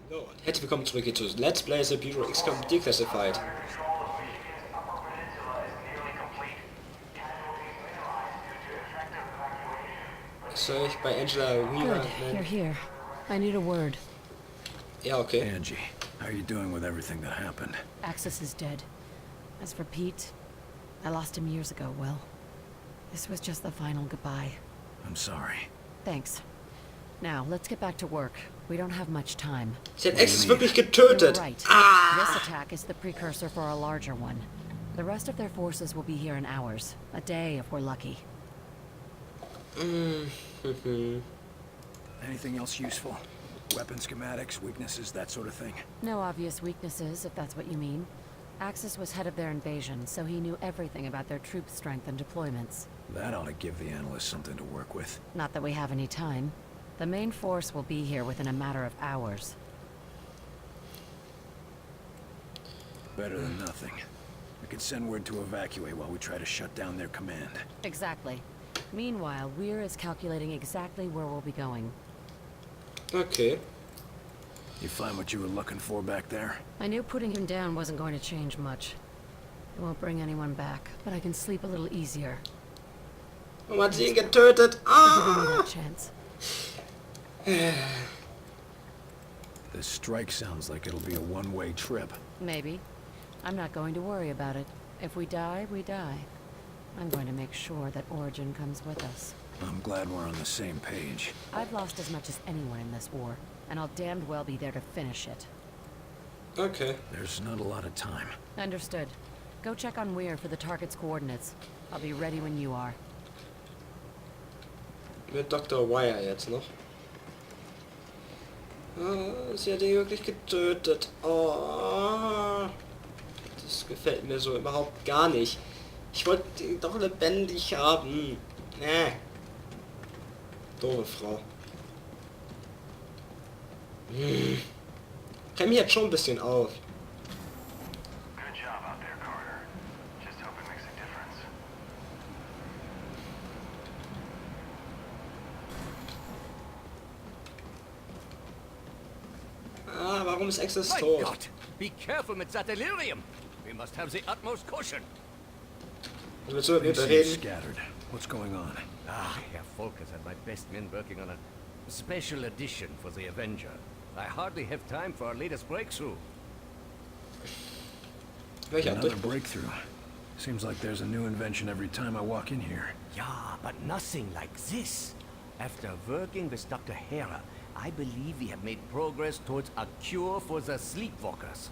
So, und herzlich willkommen zurück hier zu Let's Play the Bureau X-COM Declassified. Soll ich bei Angela Weaver Good, you're here. I need a word. Ja, okay. Angie, how are you doing with everything that happened? Axis is dead. As for Pete, I lost him years ago, Will. This was just the final goodbye. I'm sorry. Thanks. Now, let's get back to work. We don't have much time. Sie hat Axis wirklich You're getötet. right. Ah! This attack is the precursor for a larger one. The rest of their forces will be here in hours. A day if we're lucky. Anything else useful? Weapon schematics, weaknesses, that sort of thing? No obvious weaknesses, if that's what you mean. Axis was head of their invasion, so he knew everything about their troop strength and deployments. That ought to give the analysts something to work with. Not that we have any time. The main force will be here within a matter of hours. Better than nothing. We could send word to evacuate while we try to shut down their command. Exactly. Meanwhile, Weir is calculating exactly where we'll be going. Okay. You find what you were looking for back there? I knew putting him down wasn't going to change much. It won't bring anyone back, but I can sleep a little easier. Warum hat sie ihn getötet? Giving me Ah! that chance. This strike sounds like it'll be a one-way trip. Maybe. I'm not going to worry about it. If we die, we die. I'm going to make sure that Origin comes with us. I'm glad we're on the same page. I've lost as much as anyone in this war, and I'll damned well be there to finish it. Okay. There's not a lot of time. Understood. Go check on Weir for the target's coordinates. I'll be ready when you are. Mit Dr. Wire jetzt noch. Ah, sie hat ihn wirklich getötet. Oh. Das gefällt mir so überhaupt gar nicht. Ich wollte ihn doch lebendig haben. Nee. Doofe Frau. Renn mich jetzt schon ein bisschen auf. Good job out there, Carter. Just hope it makes a difference. Ah, warum ist Axis My tot? God! Be careful with that delirium! We must have the utmost caution. Willst du mit mir They seem reden? scattered. What's going on? Herr Volkers had my best men working on a special edition for the Avenger. I hardly have time for our latest breakthrough. Welcher Another Durchbruch? breakthrough. Seems like there's a new invention every time I walk in here. Yeah, but nothing like this. After working with Dr. Hera, I believe we have made progress towards a cure for the sleepwalkers.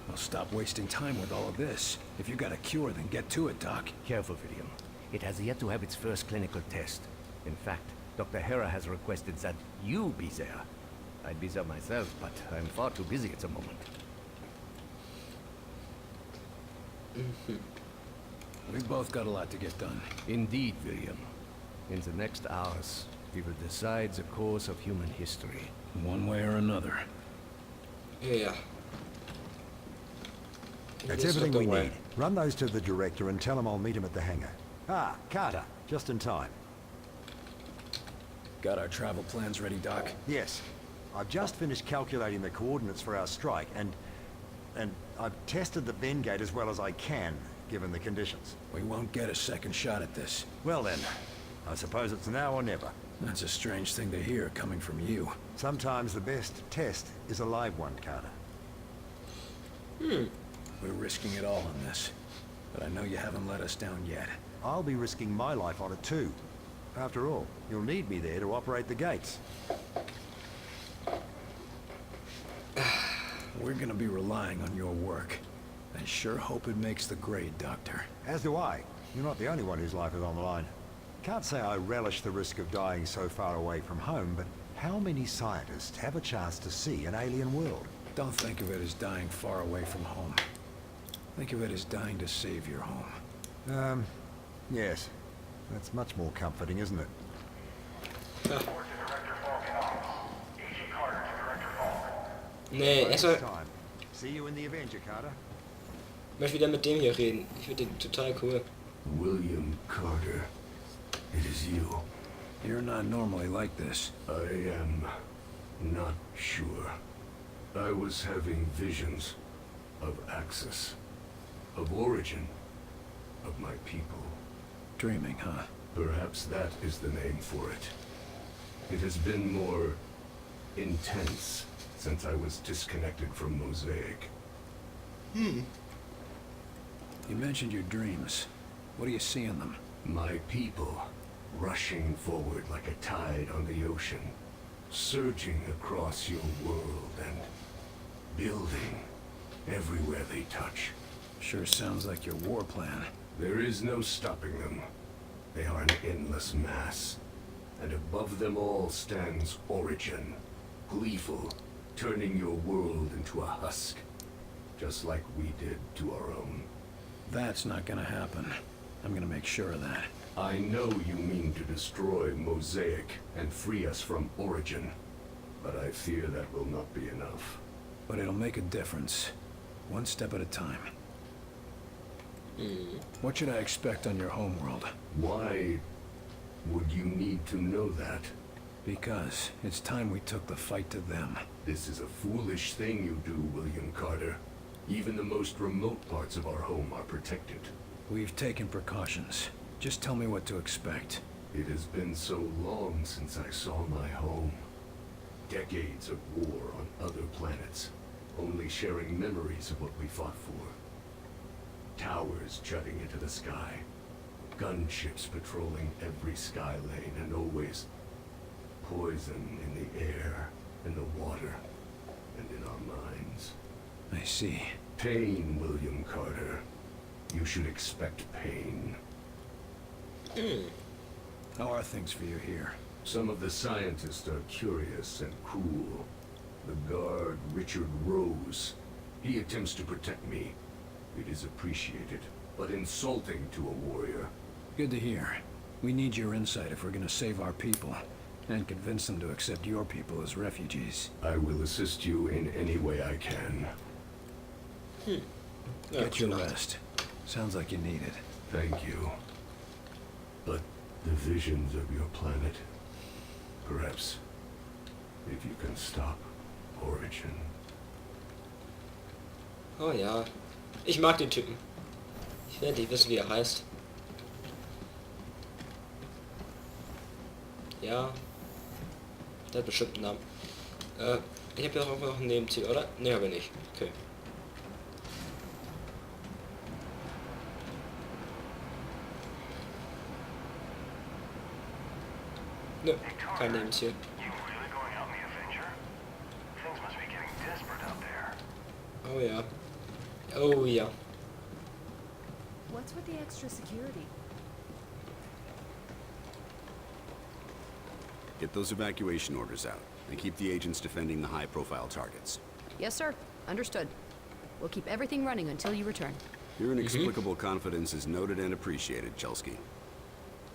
Well, stop wasting time with all of this. If you got a cure, then get to it, Doc. Careful, William. It has yet to have its first clinical test. In fact, Dr. Hera has requested that you be there. I'd be there myself, but I'm far too busy at the moment. We've both got a lot to get done. Indeed, William. In the next hours, we will decide the course of human history. One way or another. Ja. That's Hier ist everything Dr. we Wire. need. Run those to the director and tell him I'll meet him at the hangar. Ah, Carter, just in time. Got our travel plans ready, Doc? Yes, I've just finished calculating the coordinates for our strike, and I've tested the Venn gate as well as I can, given the conditions. We won't get a second shot at this. Well then, I suppose it's now or never. That's a strange thing to hear coming from you. Sometimes the best test is a live one, Carter. We're risking it all on this. But I know you haven't let us down yet. I'll be risking my life on it too. After all, you'll need me there to operate the gates. We're gonna be relying on your work. I sure hope it makes the grade, Doctor. As do I. You're not the only one whose life is on the line. Can't say I relish the risk of dying so far away from home, but how many scientists have a chance to see an alien world? Don't think of it as dying far away from home. Think of it as dying to save your home. Yes. That's much more comforting, isn't it? Report to Director Falk in office. Agent Carter to Director Falk. Nee, erstmal Time. See you in the Avenger, Carter. möchte wieder mit dem hier reden. Ich finde den total cool. William Carter, it is you. You're not normally like this. I am. Not sure. I was having visions of Axis, of origin, of my people. Dreaming, huh? Perhaps that is the name for it. It has been more intense since I was disconnected from Mosaic. You mentioned your dreams. What do you see in them? My people, rushing forward like a tide on the ocean, surging across your world and building everywhere they touch. Sure sounds like your war plan. There is no stopping them. They are an endless mass. And above them all stands Origin, gleeful, turning your world into a husk, just like we did to our own. That's not gonna happen. I'm gonna make sure of that. I know you mean to destroy Mosaic and free us from Origin, but I fear that will not be enough. But it'll make a difference. One step at a time. What should I expect on your homeworld? Why would you need to know that? Because it's time we took the fight to them. This is a foolish thing you do, William Carter. Even the most remote parts of our home are protected. We've taken precautions. Just tell me what to expect. It has been so long since I saw my home. Decades of war on other planets, only sharing memories of what we fought for. Towers jutting into the sky, gunships patrolling every sky lane, and always poison in the air, in the water, and in our minds. I see. Pain, William Carter. You should expect pain. How are things for you here? Some of the scientists are curious and cruel. The guard, Richard Rose, he attempts to protect me. It is appreciated, but insulting to a warrior. Good to hear. We need your insight if we're gonna save our people, and convince them to accept your people as refugees. I will assist you in any way I can. Get your rest. Sounds like you need it. Thank you. But the visions of your planet, perhaps, if you can stop Origin. Oh ja. Ich mag den Typen. Ich werde nicht wissen, wie er heißt. Ja. Der hat bestimmt einen Namen. Ich habe ja auch noch ein Nebenziel, oder? Ne, habe ich nicht. Okay. Nö, kein Nebenziel. You really going out in the Avenger? Things must be getting desperate out there. Oh ja. Oh ja. What's with the extra security? Get those evacuation orders out, and keep the agents defending the high-profile targets. Yes, sir. Understood. We'll keep everything running until you return. Your inexplicable confidence is noted and appreciated, Chelsky.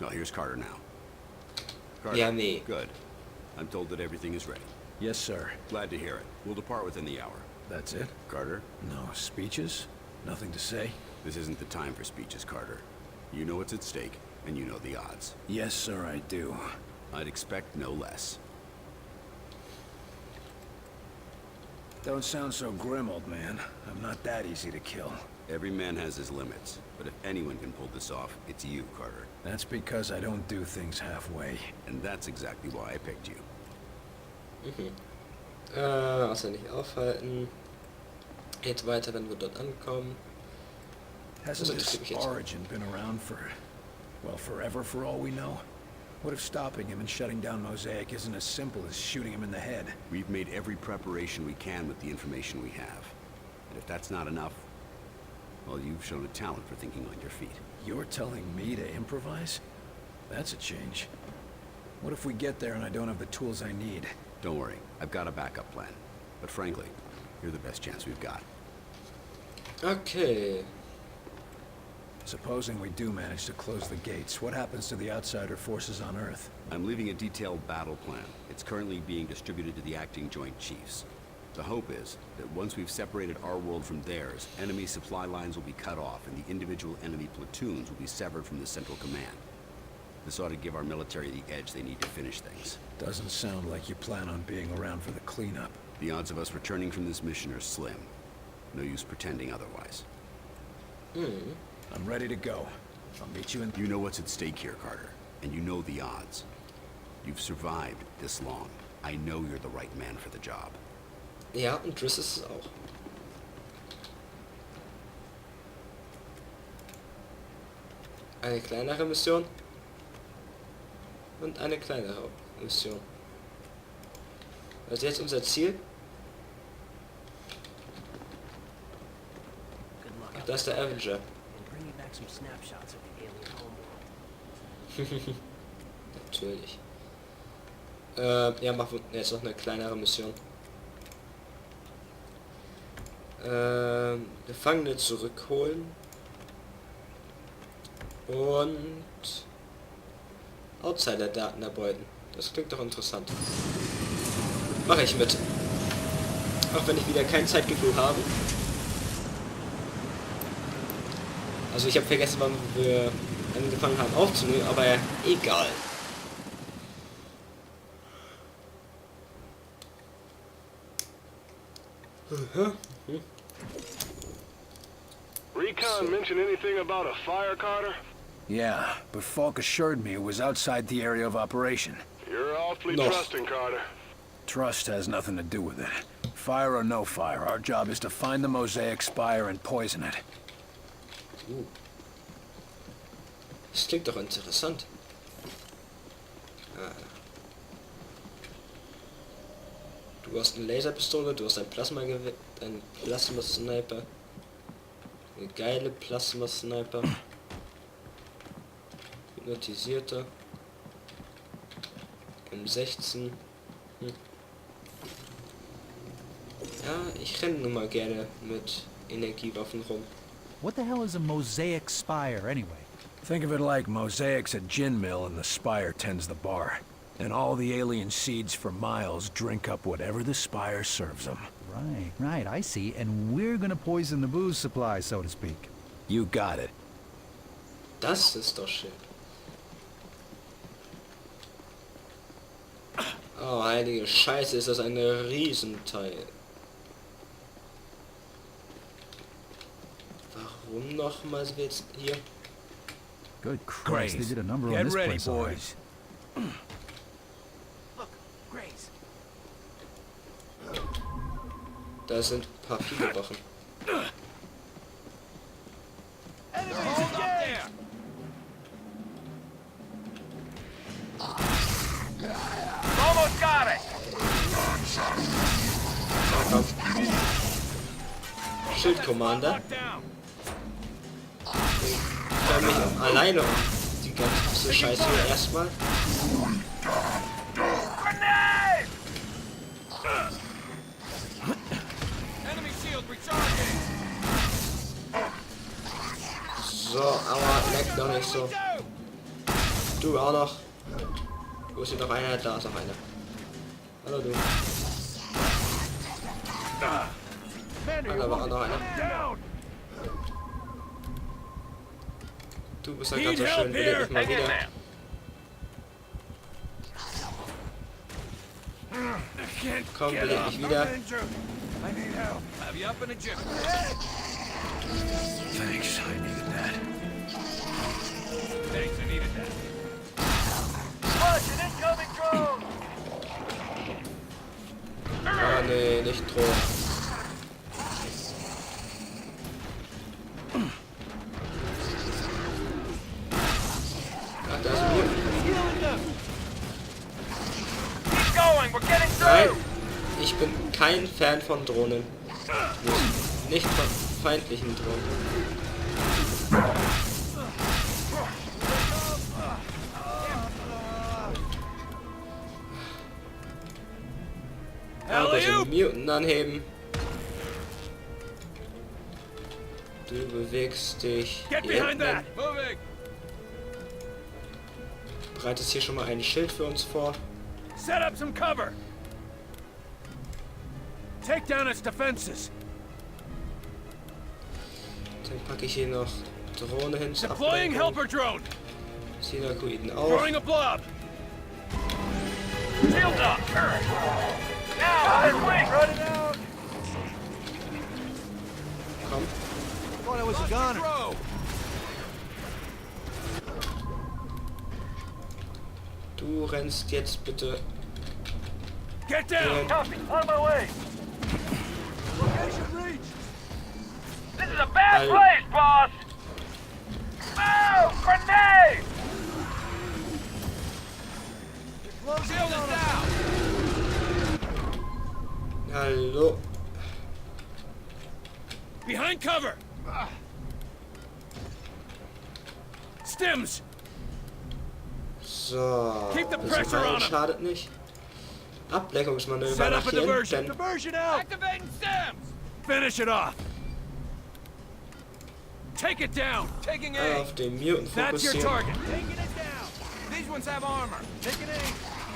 Well, here's Carter now. Carter, Yeah, me. good. I'm told that everything is ready. Yes, sir. Glad to hear it. We'll depart within the hour. That's it? Carter, No speeches? Nothing to say? this isn't the time for speeches, Carter. You know what's at stake, and you know the odds. Yes, sir, I do. I'd expect no less. Don't sound so grim, old man. I'm not that easy to kill. Every man has his limits, but if anyone can pull this off, it's you, Carter. That's because I don't do things halfway. And that's exactly why I picked you. Also nicht aufhalten. Geht weiter, wenn wir dort ankommen. Hasn't Das this interessiert mich jetzt. Origin been around for, well, forever for all we know? What if stopping him and shutting down Mosaic isn't as simple as shooting him in the head? We've made every preparation we can with the information we have. And if that's not enough, well, you've shown a talent for thinking on your feet. You're telling me to improvise? That's a change. What if we get there and I don't have the tools I need? Don't worry, I've got a backup plan. But frankly, you're the best chance we've got. Okay. Supposing we do manage to close the gates, what happens to the outsider forces on Earth? I'm leaving a detailed battle plan. It's currently being distributed to the acting Joint Chiefs. The hope is that once we've separated our world from theirs, enemy supply lines will be cut off and the individual enemy platoons will be severed from the central command. This ought to give our military the edge they need to finish things. Doesn't sound like you plan on being around for the cleanup. The odds of us returning from this mission are slim. No use pretending otherwise. I'm ready to go. I'll meet you in... You know what's at stake here, Carter, and you know the odds. You've survived this long. I know you're the right man for the job. Ja, und Driss ist es auch. Eine kleinere Mission und eine kleinere Mission. Was ist jetzt unser Ziel? Ach, da ist der Avenger. Natürlich. Ja, machen wir jetzt noch eine kleinere Mission. Gefangene zurückholen. Und Outsider-Daten erbeuten. Das klingt doch interessant. Mache ich mit. Auch wenn ich wieder kein Zeitgefühl habe. Also ich habe vergessen, wann wir angefangen haben aufzunehmen, aber egal. Recon mention anything about a fire, Carter? Yeah, but Falk assured me it was outside the area of operation. You're awfully No. trusting, Carter. Trust has nothing to do with it. Fire or no fire, our job is to find the Mosaic Spire and poison it. Das klingt doch interessant. Ah. Du hast eine Laserpistole, du hast ein Plasmagewehr, ein Plasma-Sniper. Eine geile Plasma-Sniper. Hypnotisierte. M16. Ja, ich renne nun mal gerne mit Energiewaffen rum. What the hell is a Mosaic Spire, anyway? Think of it like Mosaic's a gin mill and the Spire tends the bar. And all the alien seeds for miles drink up whatever the Spire serves them. Right, I see. And we're gonna poison the booze supply, so to speak. You got it. Das ist doch schön. Oh, heilige Scheiße, ist das ein Riesenteil. Warum nochmal sind wir jetzt hier? Good Christ, they did a number on Get this ready, place already. boys. Da sind ein paar viele Wachen. Almost got it! Komm. Schildkommander. Ich kann mich alleine um die ganze Scheiße hier erstmal. So, aber leckt doch nicht so. Du auch noch. Wo ist hier noch einer? Da ist noch einer. Hallo du. Da war auch noch einer. Du bist ja ganz so schön, beleb dich mal wieder. Komm, beleb mich wieder. Thanks, I needed that. Ah, nee, nicht Drohnen. Ach, da ist ein Nein, ich bin kein Fan von Drohnen. Nicht von feindlichen Drohnen. Aber den Mutant anheben. Du bewegst dich. Bereitest hier schon mal ein Schild für uns vor. Set up some cover. Take down its defenses. Dann packe ich hier noch Drohne hin. zur Deploying Ablenkung. helper drone. Synakoiden auf. Throwing a blob. Shields up! Now, this way! Run it out! Komm. Thought I was a gunner. Du rennst jetzt bitte. Get down! Copy, on my way! Location reach. This is a bad Hey. place, boss! Oh, grenade! Shield is down. Hallo. Behind cover! Stims! So. Keep the bisschen pressure heilen on him. schadet nicht. Ablenkungsmanöver Set nach up a hier diversion. hinten. Diversion out. Activating Stims! Finish it off! Take it down! Taking aim! Auf den Mutant That's your fokussieren. target! Taking it down! These ones have armor! Taking aim!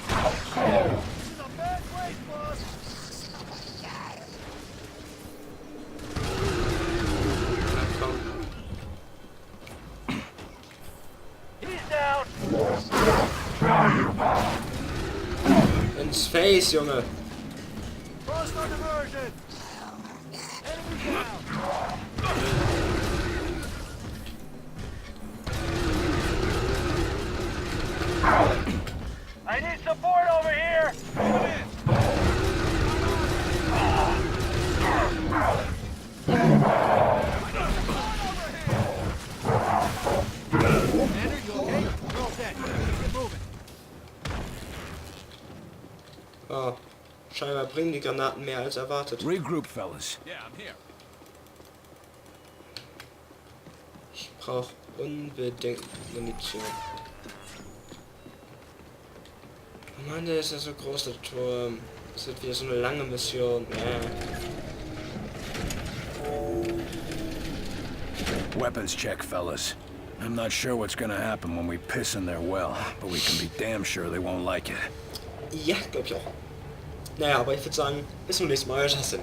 This is a bad place, boss. Na komm. He's down! Ins Face, Junge. Cross our diversion. Enemy down. I need support over here! Commander, you okay? We're all dead. Get moving. Oh, scheinbar bringen die Granaten mehr als erwartet. Regroup, fellas. Ich brauche unbedingt Munition. Oh Mann, der ist ja so groß, der Turm. Das wird wieder so eine lange Mission. Weapons check, fellas. I'm not sure what's gonna happen when we piss in their well, but we can be damn sure they won't like it. Ja, glaub ich auch. Naja, aber ich würde sagen, bis zum nächsten Mal. Tschüss.